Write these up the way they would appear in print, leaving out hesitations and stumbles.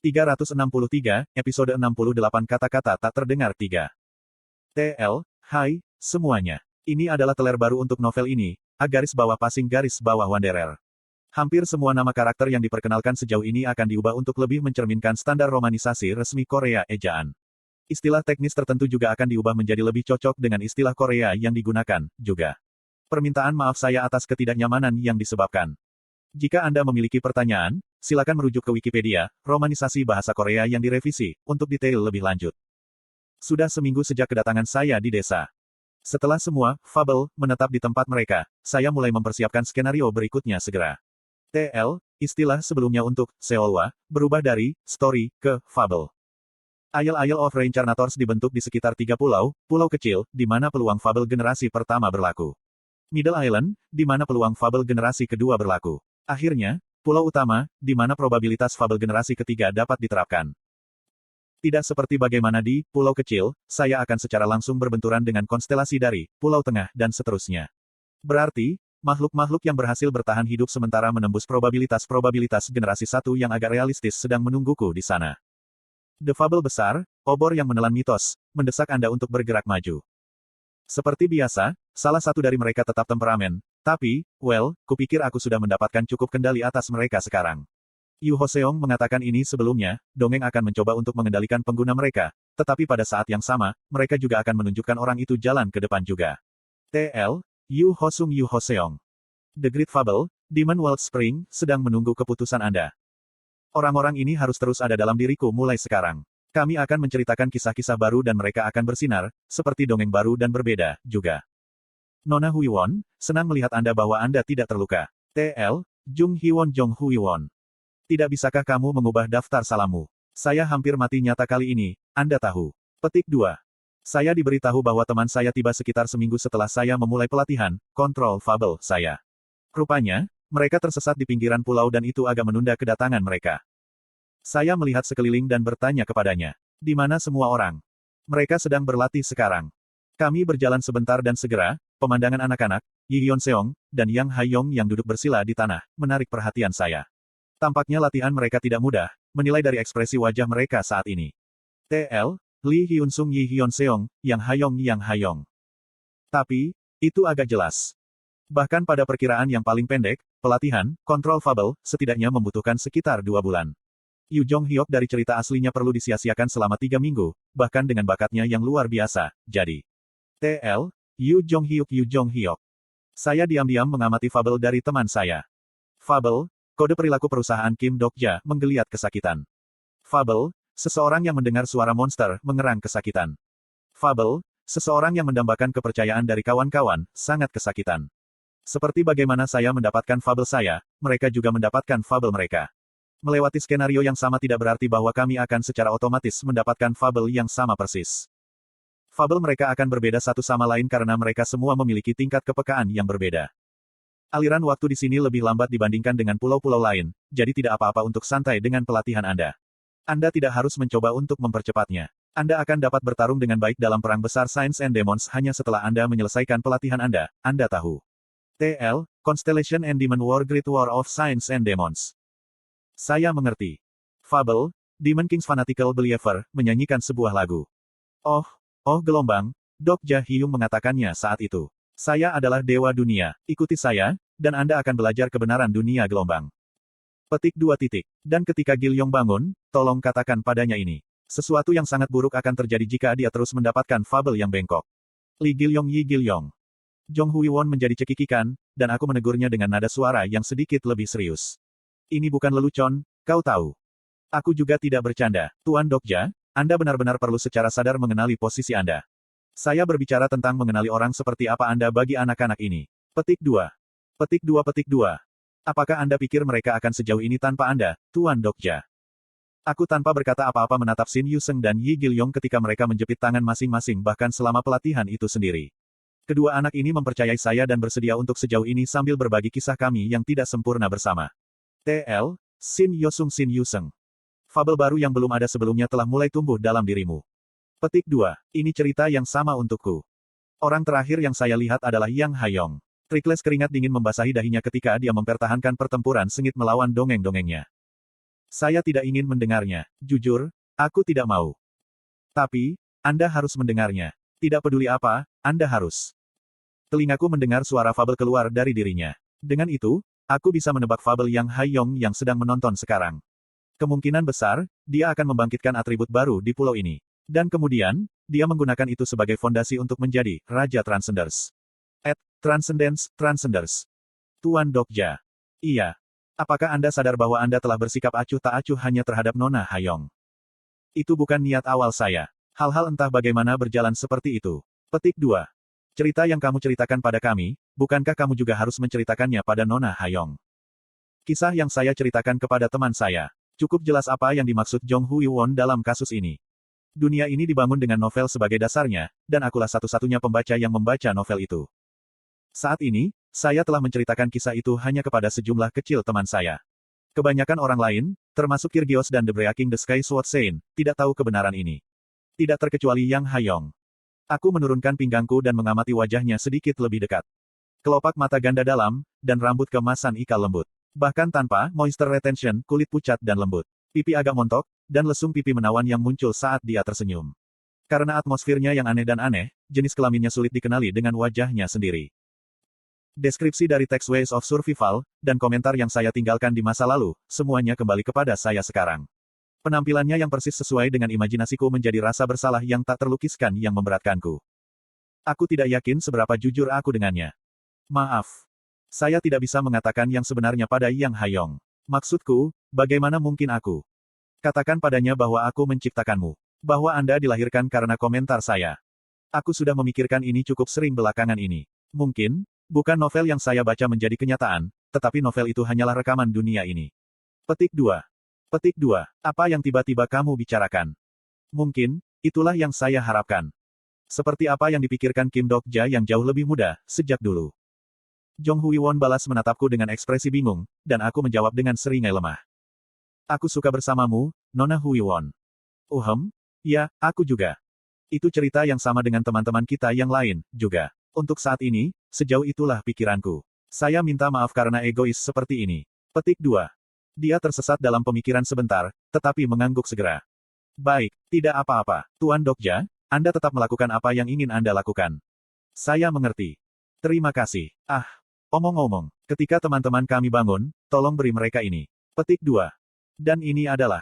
363, episode 68 kata-kata tak terdengar 3. TL, hai, semuanya. Ini adalah teler baru untuk novel ini, garis bawah passing garis bawah Wanderer. Hampir semua nama karakter yang diperkenalkan sejauh ini akan diubah untuk lebih mencerminkan standar romanisasi resmi Korea ejaan. Istilah teknis tertentu juga akan diubah menjadi lebih cocok dengan istilah Korea yang digunakan, juga. Permintaan maaf saya atas ketidaknyamanan yang disebabkan. Jika Anda memiliki pertanyaan, silakan merujuk ke Wikipedia, romanisasi bahasa Korea yang direvisi, untuk detail lebih lanjut. Sudah seminggu sejak kedatangan saya di desa. Setelah semua fabel menetap di tempat mereka, saya mulai mempersiapkan skenario berikutnya segera. TL, istilah sebelumnya untuk Seolwa, berubah dari story ke fabel. Isle of Reincarnators dibentuk di sekitar 3 pulau kecil, di mana peluang fabel generasi pertama berlaku. Middle Island, di mana peluang fabel generasi kedua berlaku. Akhirnya, pulau utama, di mana probabilitas fabel generasi ketiga dapat diterapkan. Tidak seperti bagaimana di pulau kecil, saya akan secara langsung berbenturan dengan konstelasi dari pulau tengah dan seterusnya. Berarti, makhluk-makhluk yang berhasil bertahan hidup sementara menembus probabilitas generasi 1 yang agak realistis sedang menungguku di sana. The Fable besar, obor yang menelan mitos, mendesak Anda untuk bergerak maju. Seperti biasa, salah satu dari mereka tetap temperamen. Tapi, kupikir aku sudah mendapatkan cukup kendali atas mereka sekarang. Yu Hoseong mengatakan ini sebelumnya, dongeng akan mencoba untuk mengendalikan pengguna mereka, tetapi pada saat yang sama, mereka juga akan menunjukkan orang itu jalan ke depan juga. TL, Yu Hoseong. The Great Fable, Demon World Spring, sedang menunggu keputusan Anda. Orang-orang ini harus terus ada dalam diriku mulai sekarang. Kami akan menceritakan kisah-kisah baru dan mereka akan bersinar, seperti dongeng baru dan berbeda, juga. Nona Huiwon, senang melihat Anda bahwa Anda tidak terluka. TL, Jung Huiwon. Tidak bisakah kamu mengubah daftar salammu? Saya hampir mati nyata kali ini, Anda tahu. Petik 2. Saya diberitahu bahwa teman saya tiba sekitar seminggu setelah saya memulai pelatihan, kontrol fabel saya. Rupanya, mereka tersesat di pinggiran pulau dan itu agak menunda kedatangan mereka. Saya melihat sekeliling dan bertanya kepadanya. Di mana semua orang? Mereka sedang berlatih sekarang. Kami berjalan sebentar dan segera, pemandangan anak-anak, Yi Hyun-seong, dan Yang Ha-yong yang duduk bersila di tanah, menarik perhatian saya. Tampaknya latihan mereka tidak mudah, menilai dari ekspresi wajah mereka saat ini. TL, Lee Hyun-sung Yi Hyun-seong, Yang Ha-yong. Tapi, itu agak jelas. Bahkan pada perkiraan yang paling pendek, pelatihan, kontrol fabel, setidaknya membutuhkan sekitar 2 bulan. Yu Jong-hyuk dari cerita aslinya perlu disia-siakan selama 3 minggu, bahkan dengan bakatnya yang luar biasa, jadi. TL, Yu Jong-hyuk. Saya diam-diam mengamati fabel dari teman saya. Fabel, kode perilaku perusahaan Kim Dok-ja, menggeliat kesakitan. Fabel, seseorang yang mendengar suara monster, mengerang kesakitan. Fabel, seseorang yang mendambakan kepercayaan dari kawan-kawan, sangat kesakitan. Seperti bagaimana saya mendapatkan fabel saya, mereka juga mendapatkan fabel mereka. Melewati skenario yang sama tidak berarti bahwa kami akan secara otomatis mendapatkan fabel yang sama persis. Fabel mereka akan berbeda satu sama lain karena mereka semua memiliki tingkat kepekaan yang berbeda. Aliran waktu di sini lebih lambat dibandingkan dengan pulau-pulau lain, jadi tidak apa-apa untuk santai dengan pelatihan Anda. Anda tidak harus mencoba untuk mempercepatnya. Anda akan dapat bertarung dengan baik dalam perang besar Science and Demons hanya setelah Anda menyelesaikan pelatihan Anda tahu. TL, Constellation and Demon War Great War of Science and Demons. Saya mengerti. Fabel, Demon King's Fanatical Believer, menyanyikan sebuah lagu. Oh gelombang, Dok Ja Hyung mengatakannya saat itu. Saya adalah dewa dunia, ikuti saya, dan Anda akan belajar kebenaran dunia gelombang. Petik 2 titik. Dan ketika Gilyong bangun, tolong katakan padanya ini. Sesuatu yang sangat buruk akan terjadi jika dia terus mendapatkan fabel yang bengkok. Yi Gilyong. Jong Huiwon menjadi cekikikan, dan aku menegurnya dengan nada suara yang sedikit lebih serius. Ini bukan lelucon, kau tahu. Aku juga tidak bercanda, Tuan Dok-ja. Anda benar-benar perlu secara sadar mengenali posisi Anda. Saya berbicara tentang mengenali orang seperti apa Anda bagi anak-anak ini. Petik 2. Apakah Anda pikir mereka akan sejauh ini tanpa Anda, Tuan Dok-ja? Aku tanpa berkata apa-apa menatap Shin Yu-seng dan Yi Gilyong ketika mereka menjepit tangan masing-masing bahkan selama pelatihan itu sendiri. Kedua anak ini mempercayai saya dan bersedia untuk sejauh ini sambil berbagi kisah kami yang tidak sempurna bersama. TL, Shin Yu-seng. Fabel baru yang belum ada sebelumnya telah mulai tumbuh dalam dirimu. Petik 2. Ini cerita yang sama untukku. Orang terakhir yang saya lihat adalah Yang Ha-yong. Trikles keringat dingin membasahi dahinya ketika dia mempertahankan pertempuran sengit melawan dongeng-dongengnya. Saya tidak ingin mendengarnya. Jujur, aku tidak mau. Tapi, Anda harus mendengarnya. Tidak peduli apa, Anda harus. Telingaku mendengar suara fabel keluar dari dirinya. Dengan itu, aku bisa menebak fabel yang Haiyong yang sedang menonton sekarang. Kemungkinan besar, dia akan membangkitkan atribut baru di pulau ini. Dan kemudian, dia menggunakan itu sebagai fondasi untuk menjadi Raja Transcenders. Transcenders. Tuan Dokja. Iya. Apakah Anda sadar bahwa Anda telah bersikap acuh tak acuh hanya terhadap Nona Haiyong? Itu bukan niat awal saya. Hal-hal entah bagaimana berjalan seperti itu. Petik 2. Cerita yang kamu ceritakan pada kami, bukankah kamu juga harus menceritakannya pada Nona Haiyong? Kisah yang saya ceritakan kepada teman saya. Cukup jelas apa yang dimaksud Jong Hui Won dalam kasus ini. Dunia ini dibangun dengan novel sebagai dasarnya, dan akulah satu-satunya pembaca yang membaca novel itu. Saat ini, saya telah menceritakan kisah itu hanya kepada sejumlah kecil teman saya. Kebanyakan orang lain, termasuk Kyrgios dan The Breaking the Sky Sword Saint, tidak tahu kebenaran ini. Tidak terkecuali Yang Haiyong. Aku menurunkan pinggangku dan mengamati wajahnya sedikit lebih dekat. Kelopak mata ganda dalam, dan rambut kemasan ikal lembut. Bahkan tanpa moisture retention, kulit pucat dan lembut. Pipi agak montok, dan lesung pipi menawan yang muncul saat dia tersenyum. Karena atmosfernya yang aneh dan aneh, jenis kelaminnya sulit dikenali dengan wajahnya sendiri. Deskripsi dari teks Ways of Survival, dan komentar yang saya tinggalkan di masa lalu, semuanya kembali kepada saya sekarang. Penampilannya yang persis sesuai dengan imajinasiku menjadi rasa bersalah yang tak terlukiskan yang memberatkanku. Aku tidak yakin seberapa jujur aku dengannya. Maaf. Saya tidak bisa mengatakan yang sebenarnya pada Yang Haiyong. Maksudku, bagaimana mungkin aku? Katakan padanya bahwa aku menciptakanmu. Bahwa Anda dilahirkan karena komentar saya. Aku sudah memikirkan ini cukup sering belakangan ini. Mungkin, bukan novel yang saya baca menjadi kenyataan, tetapi novel itu hanyalah rekaman dunia ini. Petik 2. Petik 2. Apa yang tiba-tiba kamu bicarakan? Mungkin, itulah yang saya harapkan. Seperti apa yang dipikirkan Kim Dokja yang jauh lebih muda, sejak dulu. Jong Hui Won balas menatapku dengan ekspresi bingung, dan aku menjawab dengan seringai lemah. Aku suka bersamamu, Nona Hui Won. Ya, aku juga. Itu cerita yang sama dengan teman-teman kita yang lain, juga. Untuk saat ini, sejauh itulah pikiranku. Saya minta maaf karena egois seperti ini. Petik 2. Dia tersesat dalam pemikiran sebentar, tetapi mengangguk segera. Baik, tidak apa-apa. Tuan Dokja, Anda tetap melakukan apa yang ingin Anda lakukan. Saya mengerti. Terima kasih. Omong-omong, ketika teman-teman kami bangun, tolong beri mereka ini. Petik 2. Dan ini adalah.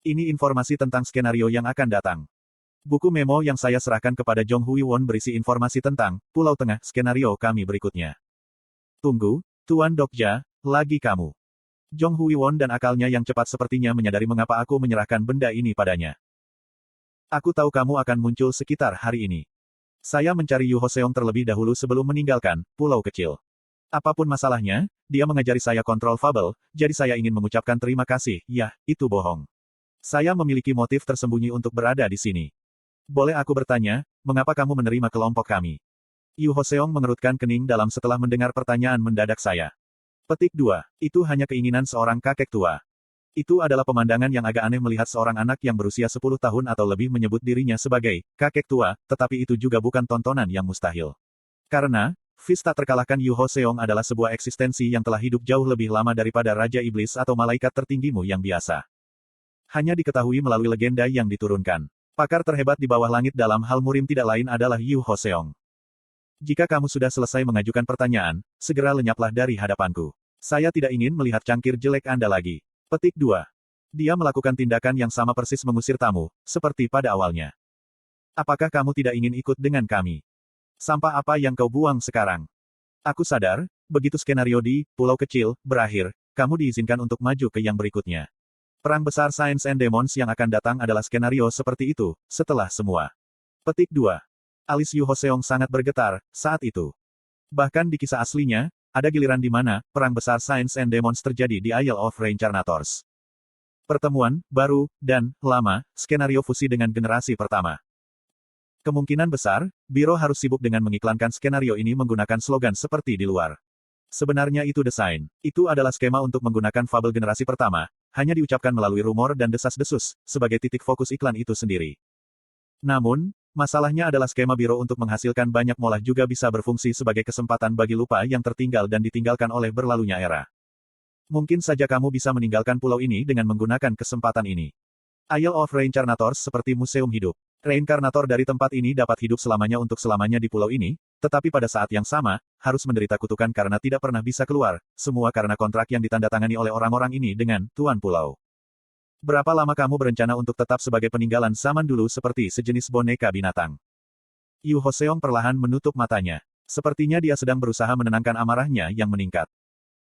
Ini informasi tentang skenario yang akan datang. Buku memo yang saya serahkan kepada Jong Hui Won berisi informasi tentang Pulau Tengah skenario kami berikutnya. Tunggu, Tuan Dokja, lagi kamu. Jong Hui Won dan akalnya yang cepat sepertinya menyadari mengapa aku menyerahkan benda ini padanya. Aku tahu kamu akan muncul sekitar hari ini. Saya mencari Yu Hoseong terlebih dahulu sebelum meninggalkan pulau kecil. Apapun masalahnya, dia mengajari saya kontrol fabel, jadi saya ingin mengucapkan terima kasih. Ya, itu bohong. Saya memiliki motif tersembunyi untuk berada di sini. Boleh aku bertanya, mengapa kamu menerima kelompok kami? Yu Hoseong mengerutkan kening dalam setelah mendengar pertanyaan mendadak saya. Petik 2. Itu hanya keinginan seorang kakek tua. Itu adalah pemandangan yang agak aneh melihat seorang anak yang berusia 10 tahun atau lebih menyebut dirinya sebagai kakek tua, tetapi itu juga bukan tontonan yang mustahil. Karena, Fist tak terkalahkan Yu Hoseong adalah sebuah eksistensi yang telah hidup jauh lebih lama daripada Raja Iblis atau malaikat tertinggimu yang biasa. Hanya diketahui melalui legenda yang diturunkan. Pakar terhebat di bawah langit dalam hal murim tidak lain adalah Yu Hoseong. Jika kamu sudah selesai mengajukan pertanyaan, segera lenyaplah dari hadapanku. Saya tidak ingin melihat cangkir jelek Anda lagi. Petik 2. Dia melakukan tindakan yang sama persis mengusir tamu, seperti pada awalnya. Apakah kamu tidak ingin ikut dengan kami? Sampah apa yang kau buang sekarang? Aku sadar, begitu skenario di Pulau Kecil berakhir, kamu diizinkan untuk maju ke yang berikutnya. Perang besar Science and Demons yang akan datang adalah skenario seperti itu, setelah semua. Petik 2. Alis Yu Hoseong sangat bergetar, saat itu. Bahkan di kisah aslinya, ada giliran di mana, perang besar Science and Demons terjadi di Isle of Reincarnators. Pertemuan, baru, dan, lama, skenario fusi dengan generasi pertama. Kemungkinan besar, Biro harus sibuk dengan mengiklankan skenario ini menggunakan slogan seperti di luar. Sebenarnya itu desain. Itu adalah skema untuk menggunakan fabel generasi pertama, hanya diucapkan melalui rumor dan desas-desus, sebagai titik fokus iklan itu sendiri. Namun, masalahnya adalah skema Biro untuk menghasilkan banyak molah juga bisa berfungsi sebagai kesempatan bagi lupa yang tertinggal dan ditinggalkan oleh berlalunya era. Mungkin saja kamu bisa meninggalkan pulau ini dengan menggunakan kesempatan ini. Isle of Reincarnators seperti museum hidup. Reinkarnator dari tempat ini dapat hidup selamanya untuk selamanya di pulau ini, tetapi pada saat yang sama, harus menderita kutukan karena tidak pernah bisa keluar, semua karena kontrak yang ditandatangani oleh orang-orang ini dengan Tuan Pulau. Berapa lama kamu berencana untuk tetap sebagai peninggalan zaman dulu seperti sejenis boneka binatang? Yu Hoseong perlahan menutup matanya. Sepertinya dia sedang berusaha menenangkan amarahnya yang meningkat.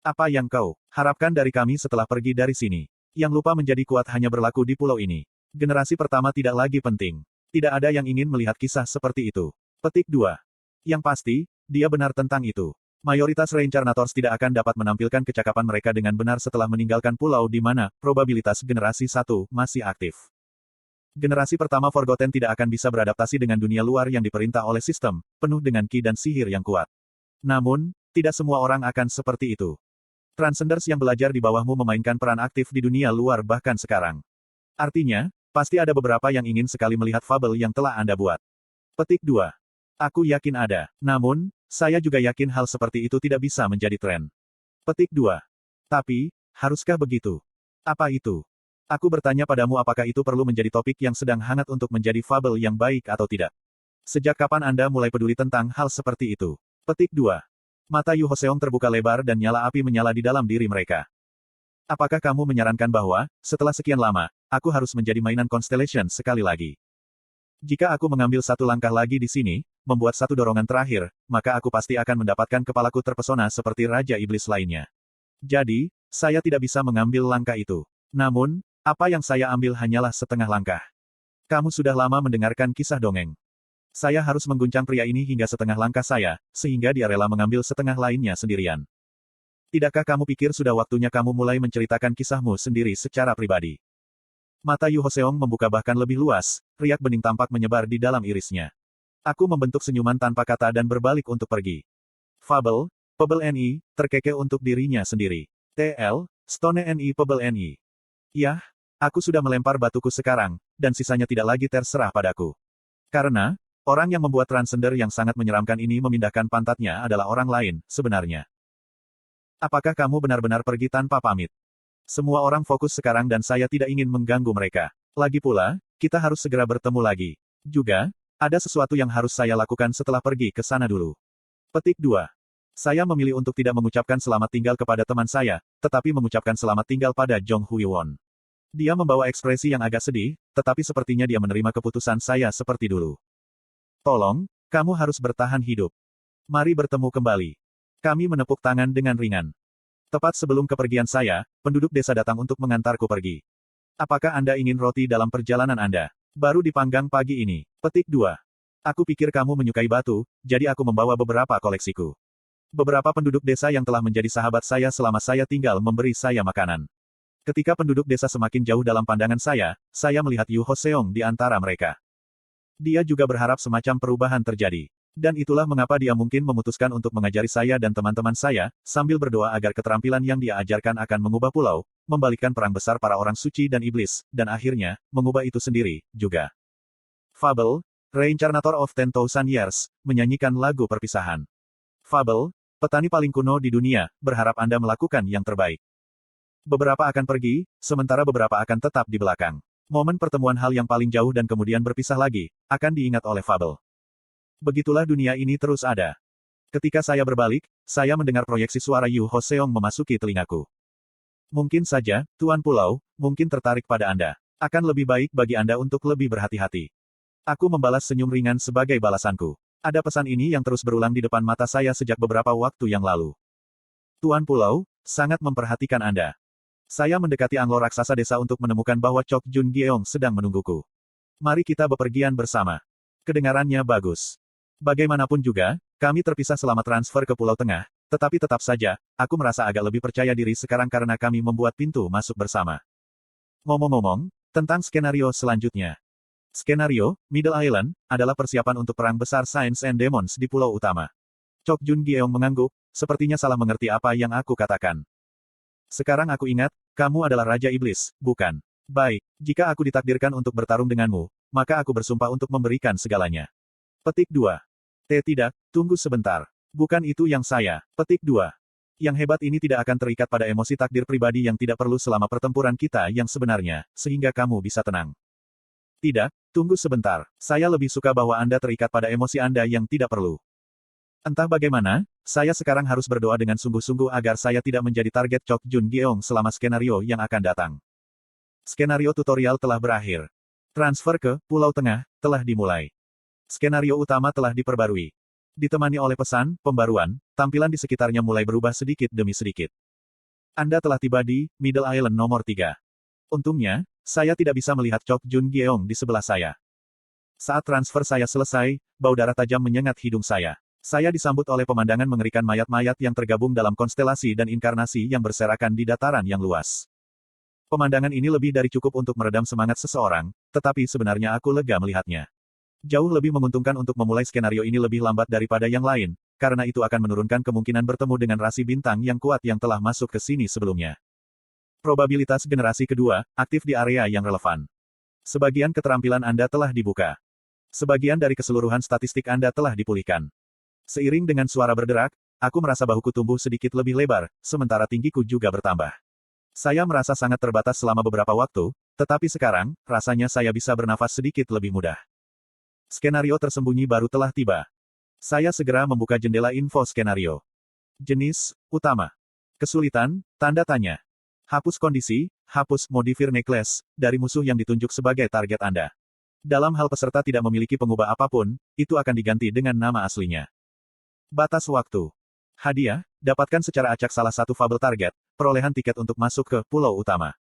Apa yang kau harapkan dari kami setelah pergi dari sini? Yang lupa menjadi kuat hanya berlaku di pulau ini. Generasi pertama tidak lagi penting. Tidak ada yang ingin melihat kisah seperti itu. Petik 2. Yang pasti, dia benar tentang itu. Mayoritas Reincarnators tidak akan dapat menampilkan kecakapan mereka dengan benar setelah meninggalkan pulau di mana probabilitas generasi 1 masih aktif. Generasi pertama Forgotten tidak akan bisa beradaptasi dengan dunia luar yang diperintah oleh sistem, penuh dengan ki dan sihir yang kuat. Namun, tidak semua orang akan seperti itu. Transcenders yang belajar di bawahmu memainkan peran aktif di dunia luar bahkan sekarang. Artinya, pasti ada beberapa yang ingin sekali melihat fabel yang telah Anda buat. Petik 2. Aku yakin ada. Namun, saya juga yakin hal seperti itu tidak bisa menjadi tren. Petik 2. Tapi, haruskah begitu? Apa itu? Aku bertanya padamu apakah itu perlu menjadi topik yang sedang hangat untuk menjadi fabel yang baik atau tidak. Sejak kapan Anda mulai peduli tentang hal seperti itu? Petik 2. Mata Yu Hoseong terbuka lebar dan nyala api menyala di dalam diri mereka. Apakah kamu menyarankan bahwa, setelah sekian lama, aku harus menjadi mainan Constellation sekali lagi? Jika aku mengambil satu langkah lagi di sini, membuat satu dorongan terakhir, maka aku pasti akan mendapatkan kepalaku terpesona seperti Raja Iblis lainnya. Jadi, saya tidak bisa mengambil langkah itu. Namun, apa yang saya ambil hanyalah setengah langkah. Kamu sudah lama mendengarkan kisah dongeng. Saya harus mengguncang pria ini hingga setengah langkah saya, sehingga dia rela mengambil setengah lainnya sendirian. Tidakkah kamu pikir sudah waktunya kamu mulai menceritakan kisahmu sendiri secara pribadi? Mata Yu Hoseong membuka bahkan lebih luas, riak bening tampak menyebar di dalam irisnya. Aku membentuk senyuman tanpa kata dan berbalik untuk pergi. Fabel, Pebble NI, terkekeh untuk dirinya sendiri. TL, Stone NI Pebble NI. Yah, aku sudah melempar batuku sekarang, dan sisanya tidak lagi terserah padaku. Karena, orang yang membuat transcender yang sangat menyeramkan ini memindahkan pantatnya adalah orang lain, sebenarnya. Apakah kamu benar-benar pergi tanpa pamit? Semua orang fokus sekarang dan saya tidak ingin mengganggu mereka. Lagi pula, kita harus segera bertemu lagi. Juga, ada sesuatu yang harus saya lakukan setelah pergi ke sana dulu. Petik 2. Saya memilih untuk tidak mengucapkan selamat tinggal kepada teman saya, tetapi mengucapkan selamat tinggal pada Jong Huiwon. Dia membawa ekspresi yang agak sedih, tetapi sepertinya dia menerima keputusan saya seperti dulu. Tolong, kamu harus bertahan hidup. Mari bertemu kembali. Kami menepuk tangan dengan ringan. Tepat sebelum kepergian saya, penduduk desa datang untuk mengantarku pergi. Apakah Anda ingin roti dalam perjalanan Anda? Baru dipanggang pagi ini. Petik 2. Aku pikir kamu menyukai batu, jadi aku membawa beberapa koleksiku. Beberapa penduduk desa yang telah menjadi sahabat saya selama saya tinggal memberi saya makanan. Ketika penduduk desa semakin jauh dalam pandangan saya melihat Yu Hoseong di antara mereka. Dia juga berharap semacam perubahan terjadi. Dan itulah mengapa dia mungkin memutuskan untuk mengajari saya dan teman-teman saya, sambil berdoa agar keterampilan yang dia ajarkan akan mengubah pulau, membalikkan perang besar para orang suci dan iblis, dan akhirnya, mengubah itu sendiri, juga. Fabel, Reincarnator of 10,000 Years, menyanyikan lagu perpisahan. Fabel, petani paling kuno di dunia, berharap Anda melakukan yang terbaik. Beberapa akan pergi, sementara beberapa akan tetap di belakang. Momen pertemuan hal yang paling jauh dan kemudian berpisah lagi, akan diingat oleh Fabel. Begitulah dunia ini terus ada. Ketika saya berbalik, saya mendengar proyeksi suara Yu Hoseong memasuki telingaku. Mungkin saja, Tuan Pulau, mungkin tertarik pada Anda. Akan lebih baik bagi Anda untuk lebih berhati-hati. Aku membalas senyum ringan sebagai balasanku. Ada pesan ini yang terus berulang di depan mata saya sejak beberapa waktu yang lalu. Tuan Pulau, sangat memperhatikan Anda. Saya mendekati anglo raksasa desa untuk menemukan bahwa Chok Jun Gyeong sedang menungguku. Mari kita bepergian bersama. Kedengarannya bagus. Bagaimanapun juga, kami terpisah selama transfer ke Pulau Tengah, tetapi tetap saja, aku merasa agak lebih percaya diri sekarang karena kami membuat pintu masuk bersama. Ngomong-ngomong, tentang skenario selanjutnya. Skenario, Middle Island, adalah persiapan untuk perang besar Science and Demons di Pulau Utama. Chok Jun Gyeong mengangguk, sepertinya salah mengerti apa yang aku katakan. Sekarang aku ingat, kamu adalah Raja Iblis, bukan? Baik, jika aku ditakdirkan untuk bertarung denganmu, maka aku bersumpah untuk memberikan segalanya. Petik 2. Tidak, tunggu sebentar. Bukan itu yang saya. Petik 2. Yang hebat ini tidak akan terikat pada emosi takdir pribadi yang tidak perlu selama pertempuran kita yang sebenarnya, sehingga kamu bisa tenang. Tidak, tunggu sebentar. Saya lebih suka bahwa Anda terikat pada emosi Anda yang tidak perlu. Entah bagaimana, saya sekarang harus berdoa dengan sungguh-sungguh agar saya tidak menjadi target Chok Jun Geong selama skenario yang akan datang. Skenario tutorial telah berakhir. Transfer ke Pulau Tengah telah dimulai. Skenario utama telah diperbarui. Ditemani oleh pesan, pembaruan, tampilan di sekitarnya mulai berubah sedikit demi sedikit. Anda telah tiba di Middle Island nomor 3. Untungnya, saya tidak bisa melihat Chok Jun Geong di sebelah saya. Saat transfer saya selesai, bau darah tajam menyengat hidung saya. Saya disambut oleh pemandangan mengerikan mayat-mayat yang tergabung dalam konstelasi dan inkarnasi yang berserakan di dataran yang luas. Pemandangan ini lebih dari cukup untuk meredam semangat seseorang, tetapi sebenarnya aku lega melihatnya. Jauh lebih menguntungkan untuk memulai skenario ini lebih lambat daripada yang lain, karena itu akan menurunkan kemungkinan bertemu dengan rasi bintang yang kuat yang telah masuk ke sini sebelumnya. Probabilitas generasi kedua, aktif di area yang relevan. Sebagian keterampilan Anda telah dibuka. Sebagian dari keseluruhan statistik Anda telah dipulihkan. Seiring dengan suara berderak, aku merasa bahuku tumbuh sedikit lebih lebar, sementara tinggiku juga bertambah. Saya merasa sangat terbatas selama beberapa waktu, tetapi sekarang, rasanya saya bisa bernafas sedikit lebih mudah. Skenario tersembunyi baru telah tiba. Saya segera membuka jendela info skenario. Jenis, utama. Kesulitan, tanda tanya. Hapus kondisi, hapus modifier necklace, dari musuh yang ditunjuk sebagai target Anda. Dalam hal peserta tidak memiliki pengubah apapun, itu akan diganti dengan nama aslinya. Batas waktu. Hadiah, dapatkan secara acak salah satu fabel target, perolehan tiket untuk masuk ke pulau utama.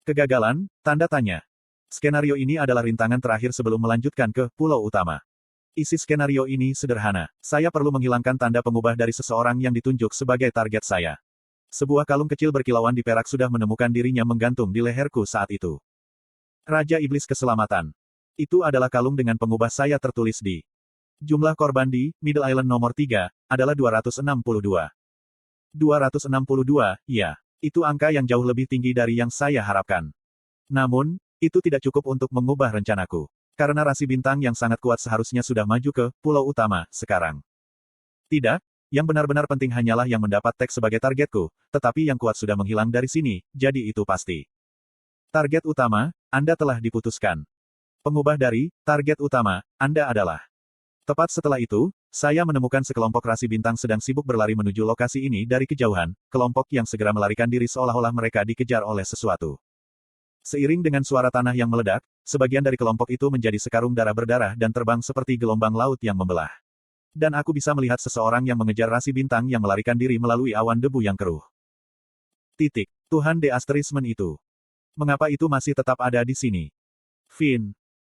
Kegagalan, tanda tanya. Skenario ini adalah rintangan terakhir sebelum melanjutkan ke pulau utama. Isi skenario ini sederhana. Saya perlu menghilangkan tanda pengubah dari seseorang yang ditunjuk sebagai target saya. Sebuah kalung kecil berkilauan di perak sudah menemukan dirinya menggantung di leherku saat itu. Raja Iblis Keselamatan. Itu adalah kalung dengan pengubah saya tertulis di. Jumlah korban di Middle Island nomor 3 adalah 262. 262, ya. Itu angka yang jauh lebih tinggi dari yang saya harapkan. Namun, itu tidak cukup untuk mengubah rencanaku. Karena rasi bintang yang sangat kuat seharusnya sudah maju ke pulau utama sekarang. Tidak, yang benar-benar penting hanyalah yang mendapat teks sebagai targetku, tetapi yang kuat sudah menghilang dari sini, jadi itu pasti. Target utama, Anda telah diputuskan. Pengubah dari target utama, Anda adalah. Tepat setelah itu, saya menemukan sekelompok rasi bintang sedang sibuk berlari menuju lokasi ini dari kejauhan, kelompok yang segera melarikan diri seolah-olah mereka dikejar oleh sesuatu. Seiring dengan suara tanah yang meledak, sebagian dari kelompok itu menjadi sekarung darah berdarah dan terbang seperti gelombang laut yang membelah. Dan aku bisa melihat seseorang yang mengejar rasi bintang yang melarikan diri melalui awan debu yang keruh. Tuhan de Asterismen itu. Mengapa itu masih tetap ada di sini? Finn.